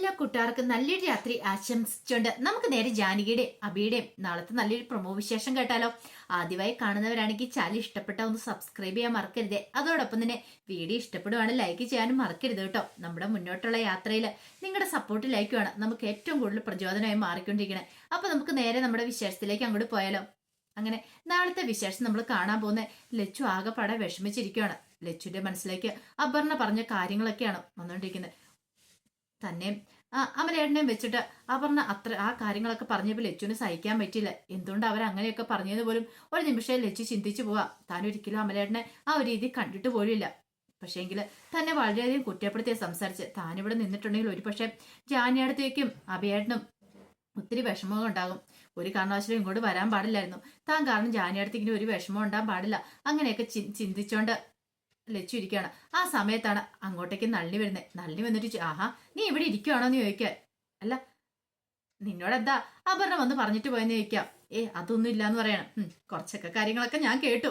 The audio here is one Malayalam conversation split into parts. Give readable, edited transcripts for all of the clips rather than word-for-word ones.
എല്ലാ കൂട്ടുകാർക്കും നല്ലൊരു രാത്രി ആശംസിച്ചുകൊണ്ട് നമുക്ക് നേരെ ജാനകിയുടെയും അബിയുടെയും നാളത്തെ നല്ലൊരു പ്രൊമോ വിശേഷം കേട്ടാലോ. ആദ്യമായി കാണുന്നവരാണെങ്കിൽ ചാനൽ ഇഷ്ടപ്പെട്ട ഒന്ന് സബ്സ്ക്രൈബ് ചെയ്യാൻ മറക്കരുത്. അതോടൊപ്പം തന്നെ വീഡിയോ ഇഷ്ടപ്പെടുവാണ് ലൈക്ക് ചെയ്യാനും മറക്കരുത് കേട്ടോ. നമ്മുടെ മുന്നോട്ടുള്ള യാത്രയിൽ നിങ്ങളുടെ സപ്പോർട്ട് ലൈക്കുമാണ് നമുക്ക് ഏറ്റവും കൂടുതൽ പ്രചോദനമായി മാറിക്കൊണ്ടിരിക്കണേ. അപ്പൊ നമുക്ക് നേരെ നമ്മുടെ വിശേഷത്തിലേക്ക് അങ്ങോട്ട് പോയാലോ. അങ്ങനെ നാളത്തെ വിശേഷം നമ്മൾ കാണാൻ പോകുന്ന ലച്ചു ആകെപ്പാടെ വിഷമിച്ചിരിക്കുകയാണ്. ലച്ചുവിന്റെ മനസ്സിലേക്ക് അപർണ പറഞ്ഞ കാര്യങ്ങളൊക്കെയാണ് വന്നുകൊണ്ടിരിക്കുന്നത്. തന്നെ അമലേട്ടനെയും വെച്ചിട്ട് അപർണ ആ കാര്യങ്ങളൊക്കെ പറഞ്ഞപ്പോൾ ലച്ചുവിന് സഹിക്കാൻ പറ്റില്ല. എന്തുകൊണ്ട് അവരങ്ങനെയൊക്കെ പറഞ്ഞത് പോലും ഒരു നിമിഷം ലച്ചു ചിന്തിച്ചു പോവാ. താൻ ഒരിക്കലും അമലേട്ടനെ ആ ഒരു രീതി കണ്ടിട്ട് പോലുമില്ല. പക്ഷേങ്കിൽ തന്നെ വളരെയധികം കുറ്റപ്പെടുത്തി സംസാരിച്ച് താനിവിടെ നിന്നിട്ടുണ്ടെങ്കിൽ ഒരു പക്ഷേ ജാനിയടത്തേക്കും അഭിയേട്ടനും ഒത്തിരി വിഷമവും ഉണ്ടാകും. ഒരു കാരണവശാലും ഇങ്ങോട്ട് വരാൻ പാടില്ലായിരുന്നു. താൻ കാരണം ജാനിയടത്തേക്കിന് ഒരു വിഷമം ഉണ്ടാകാൻ പാടില്ല. അങ്ങനെയൊക്കെ ചിന്തിച്ചോണ്ട് ലച്ചു ഇരിക്കുകയാണ്. ആ സമയത്താണ് അങ്ങോട്ടേക്ക് നളിനി വരുന്നത്. നളിനി വന്നിട്ട് ആഹാ നീ ഇവിടെ ഇരിക്കുവാണോ എന്ന് ചോദിക്കാൻ. അല്ല നിന്നോട് എന്താ അപർണ വന്ന് പറഞ്ഞിട്ട് പോയെന്ന് ചോദിക്കാം. അതൊന്നും ഇല്ലാന്ന് പറയണം. കുറച്ചൊക്കെ കാര്യങ്ങളൊക്കെ ഞാൻ കേട്ടു.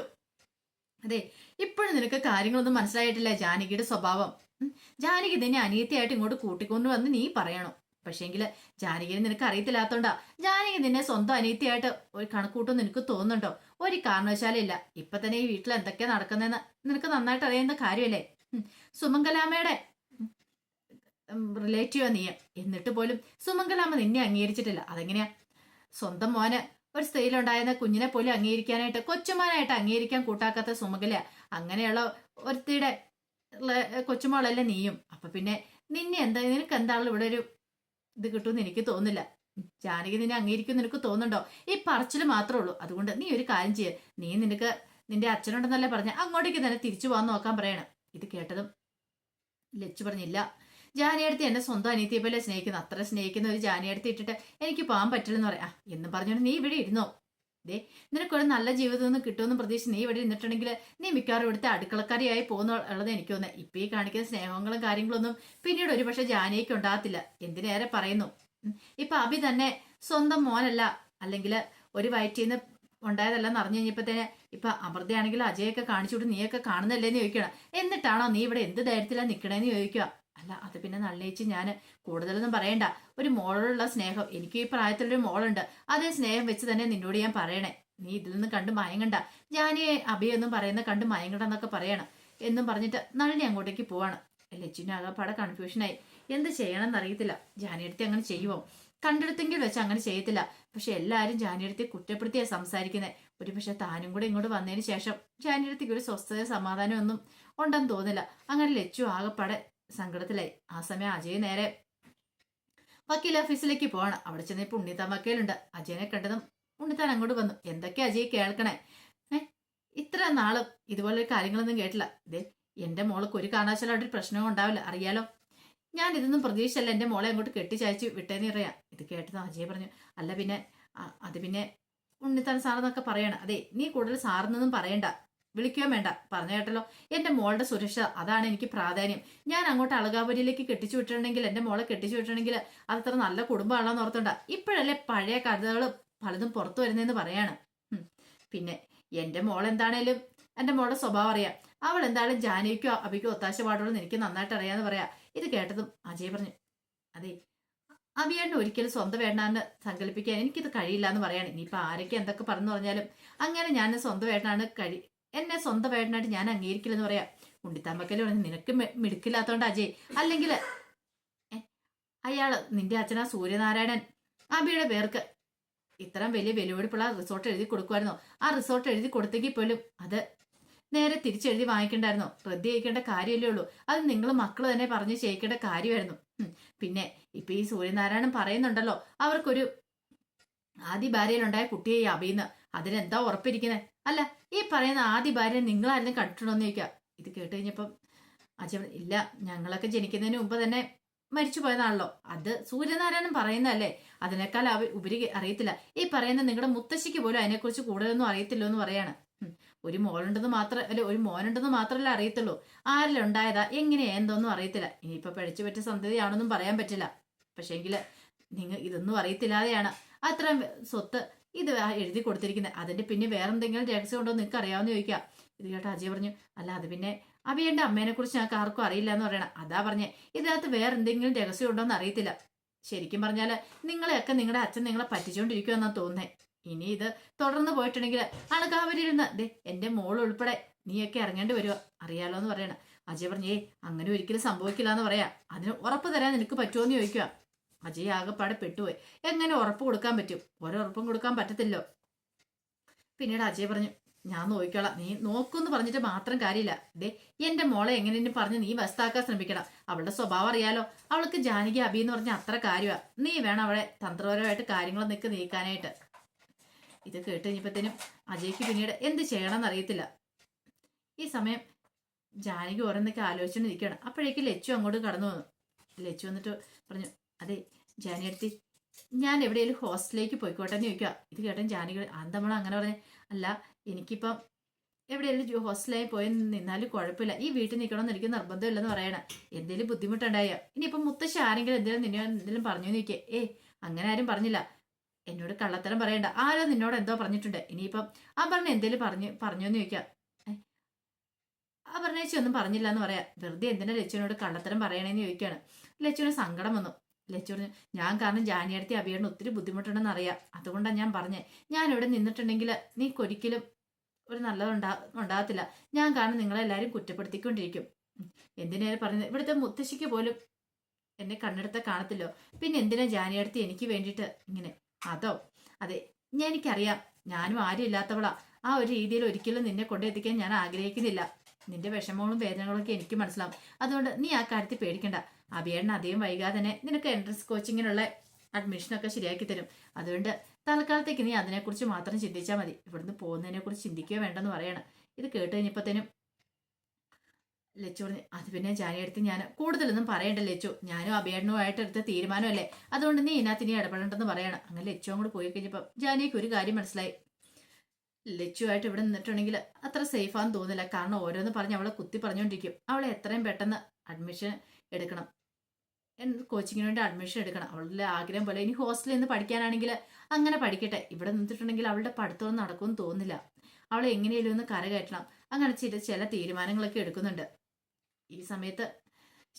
അതെ ഇപ്പോഴും നിനക്ക് കാര്യങ്ങളൊന്നും മനസ്സിലായിട്ടില്ല ജാനകിയുടെ സ്വഭാവം. ജാനകി നിന്നെ അനിയത്തിയായിട്ട് ഇങ്ങോട്ട് കൂട്ടിക്കൊണ്ടു വന്ന് നീ പറയണോ. പക്ഷേങ്കില് ജാനകിനെ നിനക്ക് അറിയത്തില്ലാത്തോണ്ടാ. ജാനകി നിന്നെ സ്വന്തം അനിയത്തിയായിട്ട് ഒരു കണക്കൂട്ടം നിനക്ക് തോന്നുന്നുണ്ടോ? ഒരു കാരണവശാലും ഇല്ല. ഇപ്പൊ തന്നെ ഈ വീട്ടിൽ എന്തൊക്കെയാ നടക്കുന്നതെന്ന് നിനക്ക് നന്നായിട്ട് അറിയുന്ന കാര്യമല്ലേ. സുമംഗലാമ്മയുടെ റിലേറ്റീവാ നീ. എന്നിട്ട് പോലും സുമംഗലാമ്മ നിന്നെ അംഗീകരിച്ചിട്ടില്ല. അതെങ്ങനെയാ? സ്വന്തം മോന് ഒരു സ്ത്രീയിലുണ്ടായിരുന്ന കുഞ്ഞിനെ പോലും അംഗീകരിക്കാനായിട്ട് കൊച്ചുമോനായിട്ട് അംഗീകരിക്കാൻ കൂട്ടാക്കാത്ത സുമംഗല. അങ്ങനെയുള്ള ഒരുത്തിയുടെ കൊച്ചുമോളല്ലേ നീയും. അപ്പൊ പിന്നെ നിനക്ക് എന്താണല്ലോ ഇവിടെ ഒരു ഇത് കിട്ടുമെന്ന് എനിക്ക് തോന്നുന്നില്ല. ജാനകി നിന്നെ അംഗീകരിക്കും നിനക്ക് തോന്നുന്നുണ്ടോ? ഈ പറച്ചില് മാത്രമേ ഉള്ളൂ. അതുകൊണ്ട് നീ ഒരു കാര്യം ചെയ്യ. നിന്റെ അച്ഛനുണ്ടെന്നല്ലേ പറഞ്ഞ അങ്ങോട്ടേക്ക് തന്നെ തിരിച്ചു പോകാൻ നോക്കാൻ പറയണം. ഇത് കേട്ടതും ലച്ചു പറഞ്ഞില്ല. ജാനിയടുത്ത് എന്നെ സ്വന്തം അനിയത്തിയെ പോലെ സ്നേഹിക്കുന്നു. അത്ര സ്നേഹിക്കുന്ന ഒരു ജാനിയടുത്ത് ഇട്ടിട്ട് എനിക്ക് പോകാൻ പറ്റില്ലെന്ന് പറയാം. എന്നും പറഞ്ഞോണ്ട് നീ ഇവിടെ ഇരുന്നോ. നിനക്കൊരു നല്ല ജീവിതം ഒന്നും കിട്ടുമെന്ന് പ്രതീക്ഷിച്ച് നീ ഇവിടെ ഇരുന്നിട്ടുണ്ടെങ്കിൽ നീ മിക്കവാറും ഇവിടുത്തെ അടുക്കളക്കാരിയായി പോകുന്നുള്ളത് എനിക്ക് തോന്നുന്നത്. ഇപ്പൊ ഈ കാണിക്കുന്ന സ്നേഹങ്ങളും കാര്യങ്ങളൊന്നും പിന്നീട് ഒരു പക്ഷെ ജാനകിക്ക് ഉണ്ടാകത്തില്ല. എന്തിനേറെ പറയുന്നു. ഇപ്പൊ അഭി തന്നെ സ്വന്തം മോനല്ല, അല്ലെങ്കിൽ ഒരു വയറ്റിന്ന് ഉണ്ടായതല്ലെന്ന് അറിഞ്ഞു കഴിഞ്ഞപ്പോ തന്നെ ഇപ്പൊ അമൃതയാണെങ്കിൽ അജയൊക്കെ കാണിച്ചുവിട്ട് നീയൊക്കെ കാണുന്നല്ലേന്ന് ചോദിക്കണം. എന്നിട്ടാണോ നീ ഇവിടെ എന്ത് ധൈര്യത്തിലാണ് നിക്കണേന്ന് ചോദിക്കുക. അല്ല അത് പിന്നെ നല്ലേച്ചി ഞാൻ കൂടുതലൊന്നും പറയണ്ട. ഒരു മോളോടുള്ള സ്നേഹം, എനിക്ക് ഈ പ്രായത്തിലൊരു മോളുണ്ട്, അതേ സ്നേഹം വെച്ച് തന്നെ നിന്നോട് ഞാൻ പറയണേ. നീ ഇതിൽ നിന്ന് കണ്ട് മയങ്ങണ്ട. ജാനിയെ അഭിയൊന്നും പറയുന്ന കണ്ട് മയങ്ങണ്ടെന്നൊക്കെ പറയണം എന്നും പറഞ്ഞിട്ട് നളിനി അങ്ങോട്ടേക്ക് പോവാണ്. ലച്ചുവിന് ആകെപ്പാടെ കൺഫ്യൂഷനായി. എന്ത് ചെയ്യണമെന്ന് അറിയത്തില്ല. ജാനിയടുത്ത് അങ്ങനെ ചെയ്യുമോ? കണ്ടെടുത്തെങ്കിൽ വെച്ച് അങ്ങനെ ചെയ്യത്തില്ല. പക്ഷെ എല്ലാവരും ജാനിയടുത്തെ കുറ്റപ്പെടുത്തിയാ സംസാരിക്കുന്നത്. ഒരു പക്ഷെ താനും കൂടെ ഇങ്ങോട്ട് വന്നതിന് ശേഷം ജാനിയടുത്തേക്ക് ഒരു സ്വസ്ഥത സമാധാനം ഒന്നും ഉണ്ടെന്ന് തോന്നില്ല. അങ്ങനെ ലച്ചു ആകെപ്പാടെ സങ്കടത്തിലായി. ആ സമയം അജയ് നേരെ വക്കീൽ ഓഫീസിലേക്ക് പോവാണ്. അവിടെ ചെന്ന് ഇപ്പൊ ഉണ്ണിത്താൻ വക്കീലുണ്ട്. അജയനെ കണ്ടതും ഉണ്ണിത്താൻ അങ്ങോട്ട് വന്നു. എന്തൊക്കെയാ അജയ് കേൾക്കണേ? ഇത്ര നാളും ഇതുപോലെ കാര്യങ്ങളൊന്നും കേട്ടില്ല. എന്റെ മോൾക്ക് ഒരു കാരണവശാലും ഒരു പ്രശ്നവും ഉണ്ടാവില്ല, അറിയാലോ. ഞാൻ ഇതൊന്നും പ്രതീക്ഷിച്ചല്ല എന്റെ മോളെ അങ്ങോട്ട് കെട്ടിച്ചയച്ചു വിട്ടേന്ന് പറയാം. ഇത് കേട്ടത് അജയ് പറഞ്ഞു, അല്ല പിന്നെ അത് പിന്നെ ഉണ്ണിത്താൻ സാറെന്നൊക്കെ പറയണം. അതെ നീ കൂടുതൽ സാറെന്നൊന്നും പറയണ്ട, വിളിക്കുകയും വേണ്ട. പറഞ്ഞു കേട്ടല്ലോ. എന്റെ മോളുടെ സുരക്ഷ അതാണ് എനിക്ക് പ്രാധാന്യം. ഞാൻ അങ്ങോട്ട് അളകാപുരിയിലേക്ക് കെട്ടിച്ചു വിട്ടിട്ടുണ്ടെങ്കിൽ, എന്റെ മോളെ കെട്ടിച്ചു വിട്ടിട്ടുണ്ടെങ്കിൽ അതത്ര നല്ല കുടുംബമാണെന്ന് ഓർത്തണ്ട. ഇപ്പോഴല്ലേ പഴയ കഥകൾ പലതും പുറത്തു വരുന്നതെന്ന് പറയാണ്. പിന്നെ എന്റെ മോൾ എന്താണേലും എന്റെ മോളുടെ സ്വഭാവം അറിയാം. അവൾ എന്തായാലും ജാനകിക്കോ അഭിക്കോ ഒത്താശ പാടുള്ളൂ എനിക്ക് നന്നായിട്ട് അറിയാന്ന് പറയാ. ഇത് കേട്ടതും അജയ് പറഞ്ഞു, അതെ അഭിയേട്ടന് ഒരിക്കലും സ്വന്തം വേണ്ടാന്ന് സങ്കല്പിക്കാൻ എനിക്കിത് കഴിയില്ല എന്ന് പറയാണ്. ഇനിയിപ്പൊ ആരൊക്കെ എന്തൊക്കെ പറഞ്ഞു പറഞ്ഞാലും അങ്ങനെ ഞാൻ സ്വന്തം വേണ്ടാണ് എന്നെ സ്വന്തം വേട്ടനായിട്ട് ഞാൻ അംഗീകരിക്കില്ലെന്ന് പറയാം. ഉണ്ണിത്താമ്പക്കല് പറഞ്ഞു, നിനക്ക് മിടുക്കില്ലാത്തോണ്ട് അജയ്. അല്ലെങ്കിൽ അയാള് നിന്റെ അച്ഛനാ സൂര്യനാരായണൻ അബിയുടെ പേർക്ക് ഇത്രയും വലിയ വെല്ലുവിളിപ്പുള്ള റിസോർട്ട് എഴുതി കൊടുക്കുമായിരുന്നോ? ആ റിസോർട്ട് എഴുതി കൊടുത്തെങ്കിൽ പോലും അത് നേരെ തിരിച്ചെഴുതി വാങ്ങിക്കണ്ടായിരുന്നോ? റദ്ദി ചെയ്യിക്കേണ്ട കാര്യമല്ലേ ഉള്ളൂ. അത് നിങ്ങൾ മക്കൾ തന്നെ പറഞ്ഞ് ചെയ്യിക്കേണ്ട കാര്യമായിരുന്നു. പിന്നെ ഇപ്പൊ ഈ സൂര്യനാരായണൻ പറയുന്നുണ്ടല്ലോ അവർക്കൊരു ആദ്യ ഭാര്യയിലുണ്ടായ കുട്ടിയെ അഭിയുന്ന. അതിനെന്താ ഉറപ്പിരിക്കുന്നത്? അല്ല ഈ പറയുന്ന ആദ്യ ഭാര്യ നിങ്ങളായിരുന്നു കണ്ടിട്ടുണ്ടോന്ന് ചോദിക്കുക. ഇത് കേട്ട് കഴിഞ്ഞപ്പം അച്ഛൻ ഇല്ല, ഞങ്ങളൊക്കെ ജനിക്കുന്നതിന് മുമ്പ് തന്നെ മരിച്ചു പോയതാണല്ലോ. അത് സൂര്യനാരായണൻ പറയുന്നതല്ലേ, അതിനേക്കാൾ ഉപരി അറിയത്തില്ല. ഈ പറയുന്ന നിങ്ങളുടെ മുത്തശ്ശിക്ക് പോലും അതിനെക്കുറിച്ച് കൂടുതലൊന്നും അറിയത്തില്ലോ എന്ന് പറയാണ്. ഒരു മോളുണ്ടെന്ന് മാത്രം അല്ലെ, ഒരു മോനുണ്ടെന്ന് മാത്രമല്ല അറിയത്തുള്ളൂ. ആരെല്ലാം ഉണ്ടായതാ എങ്ങനെയാ എന്തോന്നും അറിയത്തില്ല. ഇനിയിപ്പൊ പഠിച്ചു പറ്റിയ സന്തതിയാണെന്നും പറയാൻ പറ്റില്ല. പക്ഷേങ്കില് നിങ്ങൾ ഇതൊന്നും അറിയത്തില്ലാതെയാണ് അത്രയും സ്വത്ത് ഇത് എഴുതി കൊടുത്തിരിക്കുന്നത്. അതിന്റെ പിന്നെ വേറെന്തെങ്കിലും രഹസ്യം ഉണ്ടോ നിങ്ങൾക്ക് അറിയാവുന്ന ചോദിക്കാം. ഇത് കേട്ട അജയ് പറഞ്ഞു, അല്ല അത് പിന്നെ അഭിയന്റെ അമ്മേനെ കുറിച്ച് ഞങ്ങൾക്ക് ആർക്കും അറിയില്ല എന്ന് പറയണം. അതാ പറഞ്ഞേ, ഇതിനകത്ത് വേറെ എന്തെങ്കിലും രഹസ്യം ഉണ്ടോ എന്ന് അറിയത്തില്ല. ശരിക്കും പറഞ്ഞാല് നിങ്ങളെയൊക്കെ നിങ്ങളുടെ അച്ഛൻ നിങ്ങളെ പറ്റിച്ചുകൊണ്ടിരിക്കുമെന്നാ തോന്നുന്നേ. ഇനി ഇത് തുടർന്ന് പോയിട്ടുണ്ടെങ്കിൽ അണകാവരിരുന്ന് ദേ എന്റെ മോൾ ഉൾപ്പെടെ നീയൊക്കെ ഇറങ്ങേണ്ടി വരുമോ അറിയാലോ എന്ന് പറയണം. അജയ് പറഞ്ഞേ, അങ്ങനെ ഒരിക്കലും സംഭവിക്കില്ല എന്ന് പറയാ. അതിന് ഉറപ്പ് തരാൻ നിനക്ക് പറ്റുമോ എന്ന് ചോദിക്കുക. അജയ് ആകെപ്പാടെ പെട്ടുപോയി. എങ്ങനെ ഉറപ്പ് കൊടുക്കാൻ പറ്റും? ഒരൊറപ്പും കൊടുക്കാൻ പറ്റത്തില്ലോ. പിന്നീട് അജയ് പറഞ്ഞു, ഞാൻ നോക്കിക്കോളാം, നീ നോക്കൂന്ന് പറഞ്ഞിട്ട് മാത്രം കാര്യമില്ല. ദേ എന്റെ മോളെ എങ്ങനെയും പറഞ്ഞ് നീ വസ്താക്കാൻ ശ്രമിക്കണം. അവളുടെ സ്വഭാവം അറിയാലോ. അവൾക്ക് ജാനകി അബി എന്ന് പറഞ്ഞ അത്ര കാര്യമാ. നീ വേണം അവളെ തന്ത്രപരമായിട്ട് കാര്യങ്ങൾ നീക്കാനായിട്ട്. ഇത് കേട്ട് കഴിഞ്ഞപ്പോഴത്തേനും അജയ്ക്ക് പിന്നീട് എന്ത് ചെയ്യണമെന്ന് അറിയത്തില്ല. ഈ സമയം ജാനകി ഓരോന്നൊക്കെ ആലോചിച്ചുകൊണ്ടിരിക്കുകയാണ്. അപ്പോഴേക്കും ലച്ചു അങ്ങോട്ട് കടന്നു വന്നു. ലച്ചു വന്നിട്ട് പറഞ്ഞു, അതെ ജാനിയടുത്തി, ഞാൻ എവിടെയെങ്കിലും ഹോസ്റ്റലിലേക്ക് പോയിക്കോട്ടെ എന്ന് ചോദിക്കുക. ഇത് കേട്ടൻ ജാനകി നമ്മൾ അങ്ങനെ പറഞ്ഞേ, അല്ല എനിക്കിപ്പം എവിടെയെങ്കിലും ഹോസ്റ്റലായി പോയി നിന്നാലും കുഴപ്പമില്ല, ഈ വീട്ടിൽ നിൽക്കണമെന്ന് എനിക്ക് നിർബന്ധമില്ലെന്ന് പറയണം. എന്തെങ്കിലും ബുദ്ധിമുട്ടുണ്ടായോ? ഇനിയിപ്പം മുത്തശ്ശി ആരെങ്കിലും എന്തെങ്കിലും പറഞ്ഞു നിൽക്കേ? അങ്ങനെ ആരും പറഞ്ഞില്ല. എന്നോട് കള്ളത്തരം പറയണ്ട. ആരോ നിന്നോട് എന്തോ പറഞ്ഞിട്ടുണ്ട്. ഇനിയിപ്പം ആ പറഞ്ഞ എന്തേലും പറഞ്ഞോന്ന് ചോദിക്കാം. ആ പറഞ്ഞേച്ചി ഒന്നും പറഞ്ഞില്ല എന്ന് പറയാം. വെറുതെ എന്തിനാ ലച്ചുവിനോട് കള്ളത്തരം പറയണേന്ന് ചോദിക്കുകയാണ്. ലച്ചുവിന് സങ്കടം വന്നു. ലച്ചു പറഞ്ഞു, ഞാൻ കാരണം ജാനിയടുത്തി അഭിയേട്ടന് ഒത്തിരി ബുദ്ധിമുട്ടുണ്ടെന്ന് അറിയാം. അതുകൊണ്ടാണ് ഞാൻ പറഞ്ഞേ, ഞാൻ ഇവിടെ നിന്നിട്ടുണ്ടെങ്കിൽ നീക്കൊരിക്കലും ഒരു ഉണ്ടാകത്തില്ല. ഞാൻ കാരണം നിങ്ങളെല്ലാവരും കുറ്റപ്പെടുത്തിക്കൊണ്ടിരിക്കും. എന്തിനാണ് പറഞ്ഞത്? ഇവിടുത്തെ മുത്തശ്ശിക്ക് പോലും എന്നെ കണ്ണെടുത്ത കാണത്തില്ലോ. പിന്നെ എന്തിനാ ജാനിയടുത്തി എനിക്ക് വേണ്ടിയിട്ട് ഇങ്ങനെ? അതോ? അതെ, എനിക്കറിയാം, ഞാനും ആരും ഇല്ലാത്തവളാ. ആ ഒരു രീതിയിൽ ഒരിക്കലും നിന്നെ കൊണ്ടെത്തിക്കാൻ ഞാൻ ആഗ്രഹിക്കുന്നില്ല. നിന്റെ വിഷമങ്ങളും വേദനകളൊക്കെ എനിക്ക് മനസ്സിലാവും. അതുകൊണ്ട് നീ ആ കാര്യത്തിൽ പേടിക്കണ്ട. അഭിയേട്ടൻ അധികം വൈകാതെ തന്നെ നിനക്ക് എൻട്രൻസ് കോച്ചിങ്ങിനുള്ള അഡ്മിഷനൊക്കെ ശരിയാക്കി തരും. അതുകൊണ്ട് തൽക്കാലത്തേക്ക് നീ അതിനെക്കുറിച്ച് മാത്രം ചിന്തിച്ചാൽ മതി. ഇവിടുന്ന് പോകുന്നതിനെ കുറിച്ച് ചിന്തിക്കുകയോ വേണ്ടെന്ന് പറയണം. ഇത് കേട്ട് കഴിഞ്ഞപ്പോഴത്തേനും ലച്ചു പറഞ്ഞു, അത് പിന്നെ ജാനിയടുത്ത് ഞാൻ കൂടുതലൊന്നും പറയണ്ട ലച്ചു, ഞാനും അഭിയേട്ടനുമായിട്ട് എടുത്ത തീരുമാനമല്ലേ, അതുകൊണ്ട് നീ ഇതിനകത്ത് ഇനി ഇടപെടേണ്ടെന്ന് പറയണം. അങ്ങനെ ലച്ചു അങ്ങോട്ട് പോയി കഴിഞ്ഞപ്പോൾ ജാനിക്ക് ഒരു കാര്യം മനസ്സിലായി. ലച്ചുവായിട്ട് ഇവിടെ നിന്നിട്ടുണ്ടെങ്കിൽ അത്ര സേഫാന്ന് തോന്നില്ല. കാരണം ഓരോന്ന് പറഞ്ഞ് അവളെ കുത്തി പറഞ്ഞുകൊണ്ടിരിക്കും. അവളെ എത്രയും പെട്ടെന്ന് അഡ്മിഷൻ എടുക്കണം, കോച്ചിങ്ങിന് വേണ്ടി അഡ്മിഷൻ എടുക്കണം. അവളുടെ ആഗ്രഹം പോലെ ഇനി ഹോസ്റ്റലിൽ നിന്ന് പഠിക്കാനാണെങ്കിൽ അങ്ങനെ പഠിക്കട്ടെ. ഇവിടെ നിന്നിട്ടുണ്ടെങ്കിൽ അവളുടെ പഠിത്തമൊന്നും നടക്കുമെന്ന് തോന്നുന്നില്ല. അവളെ എങ്ങനെയും ഒന്ന് കരകയറ്റണം. അങ്ങനെ ചില തീരുമാനങ്ങളൊക്കെ എടുക്കുന്നുണ്ട്. ഈ സമയത്ത്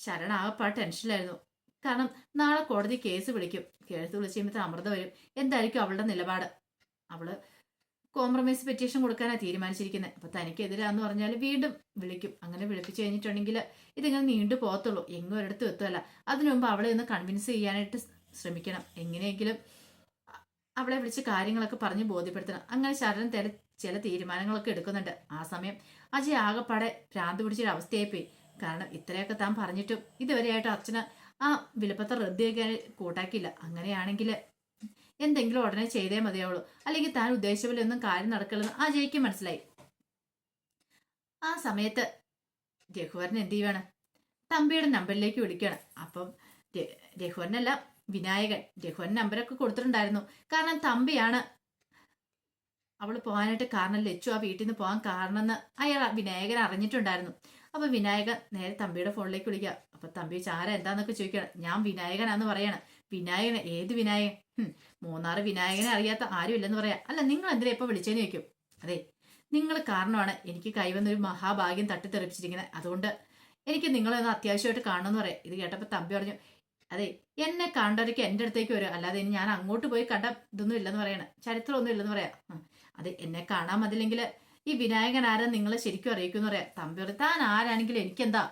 ശരണ ആകപ്പാട് ടെൻഷനിലായിരുന്നു. കാരണം നാളെ കോടതി കേസ് വിളിക്കും. കേസ് വിളിച്ച് കഴിയുമ്പോൾ അമൃത വരും. എന്തായിരിക്കും അവളുടെ നിലപാട്? അവള് കോംപ്രമൈസ് പെറ്റീഷൻ കൊടുക്കാനാണ് തീരുമാനിച്ചിരിക്കുന്നത്. അപ്പൊ തനിക്കെതിരാന്ന് പറഞ്ഞാൽ വീണ്ടും വിളിക്കും. അങ്ങനെ വിളിപ്പിച്ചു കഴിഞ്ഞിട്ടുണ്ടെങ്കിൽ ഇതിങ്ങനെ നീണ്ടു പോകത്തുള്ളൂ, എങ്ങും ഒരിടത്തും എത്തുമല്ല. അതിനു മുമ്പ് അവളെ ഒന്ന് കൺവിൻസ് ചെയ്യാനായിട്ട് ശ്രമിക്കണം. എങ്ങനെയെങ്കിലും അവളെ വിളിച്ച് കാര്യങ്ങളൊക്കെ പറഞ്ഞ് ബോധ്യപ്പെടുത്തണം. അങ്ങനെ ശരൺ ചില തീരുമാനങ്ങളൊക്കെ എടുക്കുന്നുണ്ട്. ആ സമയം അജയ് ആകെപ്പാടെ ഭ്രാന്ത് പിടിച്ചൊരു അവസ്ഥയായിപ്പോയി. കാരണം ഇത്രയൊക്കെ താൻ പറഞ്ഞിട്ടും ഇതുവരെയായിട്ട് അച്ഛന് ആ വിലപ്പത്ര റദ്ദാക്കാൻ കൂട്ടാക്കിയില്ല. അങ്ങനെയാണെങ്കിൽ എന്തെങ്കിലും ഉടനെ ചെയ്തേ മതിയാവുള്ളൂ, അല്ലെങ്കിൽ താൻ ഉദ്ദേശിച്ച പോലെ ഒന്നും കാര്യം നടക്കില്ലെന്ന് അജയ്ക്ക് മനസ്സിലായി. ആ സമയത്ത് രഘുവരൻ എന്ത് ചെയ്യുവാണ്? തമ്പിയുടെ നമ്പറിലേക്ക് വിളിക്കുകയാണ്. അപ്പം രഘുവരനല്ല, വിനായകൻ. രഘുവരൻ നമ്പരൊക്കെ കൊടുത്തിട്ടുണ്ടായിരുന്നു. കാരണം തമ്പിയാണ് അവൾ പോകാനായിട്ട് കാരണം, ലച്ചു ആ വീട്ടിൽ നിന്ന് പോകാൻ കാരണമെന്ന് അയാൾ വിനായകൻ അറിഞ്ഞിട്ടുണ്ടായിരുന്നു. അപ്പൊ വിനായകൻ നേരെ തമ്പിയുടെ ഫോണിലേക്ക് വിളിക്കുക. അപ്പൊ തമ്പി ചാര എന്താന്നൊക്കെ ചോദിക്കുകയാണ്. ഞാൻ വിനായകനാന്ന് പറയാണ്. വിനായകൻ? ഏത് വിനായകൻ? മൂന്നാറ് വിനായകനെ അറിയാത്ത ആരും ഇല്ലെന്ന് പറയാം. അല്ല, നിങ്ങൾ എന്തിനാ ഇപ്പൊ വിളിച്ചേന്ന് ചോദിക്കും. അതെ, നിങ്ങൾ കാരണമാണ് എനിക്ക് കൈവന്നൊരു മഹാഭാഗ്യം തട്ടിത്തെറിപ്പിച്ചിരിക്കുന്നത്. അതുകൊണ്ട് എനിക്ക് നിങ്ങളെ ഒന്ന് അത്യാവശ്യമായിട്ട് കാണണമെന്ന് പറയാം. ഇത് കേട്ടപ്പോൾ തമ്പി പറഞ്ഞു, അതെ, എന്നെ കണ്ടവരൊക്കെ എൻ്റെ അടുത്തേക്ക് വരും, അല്ലാതെ ഇനി ഞാൻ അങ്ങോട്ട് പോയി കണ്ട ഇതൊന്നും ഇല്ലെന്ന് പറയണം, ചരിത്രമൊന്നും ഇല്ലെന്ന് പറയാം. അതെ, എന്നെ കാണാൻ മതില്ലെങ്കിൽ ഈ വിനായകൻ ആരാ നിങ്ങൾ ശരിക്കും അറിയിക്കുമെന്ന് പറയാം. തമ്പി പറയും, താൻ ആരാണെങ്കിലും എനിക്കെന്താ,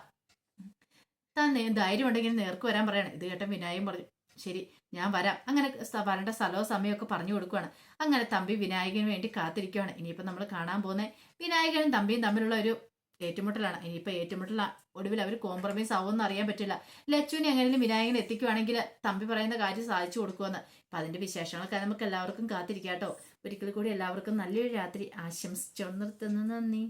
താൻ ധൈര്യം ഉണ്ടെങ്കിൽ നേർക്ക് വരാൻ പറയണം. ഇത് കേട്ട വിനായകൻ പറഞ്ഞു, ശരി ഞാൻ വരാം. അങ്ങനെ വരേണ്ട സ്ഥലവും സമയമൊക്കെ പറഞ്ഞു കൊടുക്കുവാണ്. അങ്ങനെ തമ്പി വിനായകന് വേണ്ടി കാത്തിരിക്കുവാണ്. ഇനിയിപ്പോൾ നമ്മൾ കാണാൻ പോകുന്ന വിനായകനും തമ്പിയും തമ്മിലുള്ള ഒരു ഏറ്റുമുട്ടലാണ്. ഇനിയിപ്പോൾ ഏറ്റുമുട്ടൽ ഒടുവിൽ അവർ കോംപ്രമൈസ് ആവുമെന്ന് അറിയാൻ പറ്റില്ല. ലച്ചുവിനെ എങ്ങനെയും വിനായകനെ എത്തിക്കുവാണെങ്കിൽ തമ്പി പറയുന്ന കാര്യം സാധിച്ചു കൊടുക്കുമെന്ന്. അപ്പം അതിന്റെ വിശേഷങ്ങളൊക്കെ നമുക്ക് എല്ലാവർക്കും കാത്തിരിക്കാട്ടോ. ഒരിക്കൽ കൂടി എല്ലാവർക്കും നല്ലൊരു രാത്രി ആശംസിച്ചു നിർത്തുന്നു. നന്ദി.